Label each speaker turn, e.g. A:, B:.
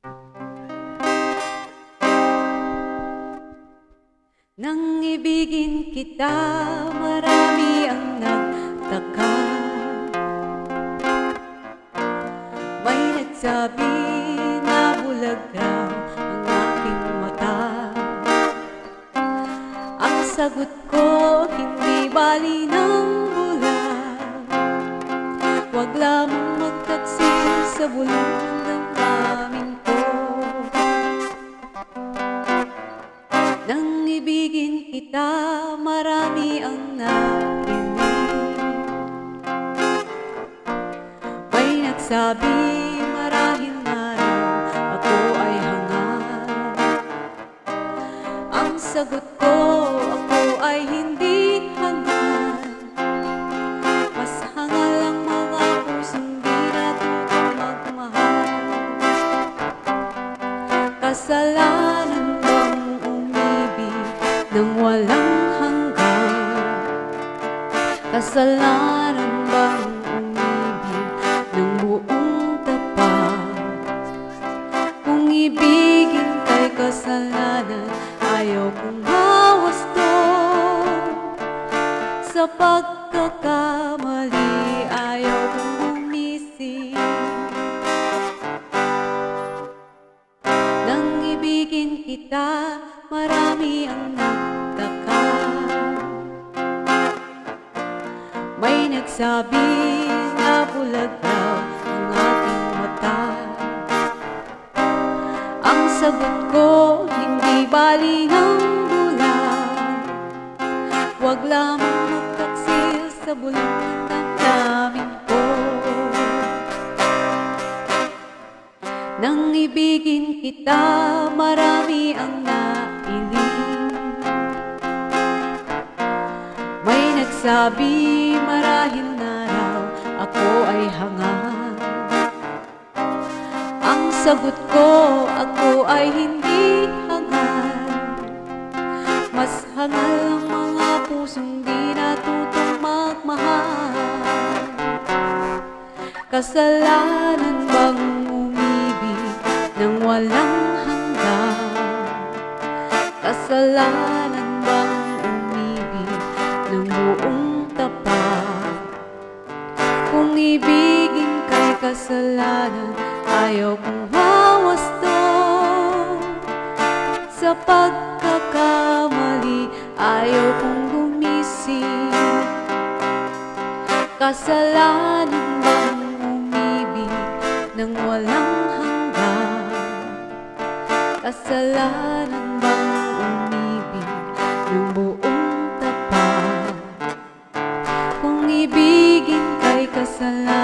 A: Nang ibigin kita, marami ang nagtaka. May nagsabi na bulag raw ang aking mata. Ang sagot ko, hindi bali ng bulag. Huwag lamang magtaksil sa bulong ng damdamin ko. Nang ibigin kita, marami ang nakinig. May nagsabi, marahil na raw ako ay hangal. Ang sagot ko, ako ay hindi hangal. Mas hangal ang mga pusong di natutong magmahal. Kasalanan nang walang hanggan? Kasalanan bang umibig ng buong tapat? Kung ibigin kay kasalanan, ayaw kong mawasto. Sa pagkakamali, ayaw kong gumising. Nang ibigin kita, marami ang nagtaka. May nagsabi na bulag raw ang aking mata. Ang sagot ko, hindi bali ng bulag. Huwag lamang magtaksil sa bulong ng damdamin ko. Nang ibigin kita, marami ang nailing. May nagsabi, marahil na raw ako ay hangal. Ang sagot ko, ako ay hindi hangal. Mas hangal ang mga pusong di natutong magmahal. Kasalanan bang nang walang hanggan? Kasalanan bang umibig ng buong tapat? Kung ibigin kay kasalanan, ayaw kong mawasto. Sa pagkakamali, ayaw kong gumising. Kasalanan bang umibig ng walang hanggan? Kasalanan bang umibig ng buong tapat? Kung ibigin kay kasalanan,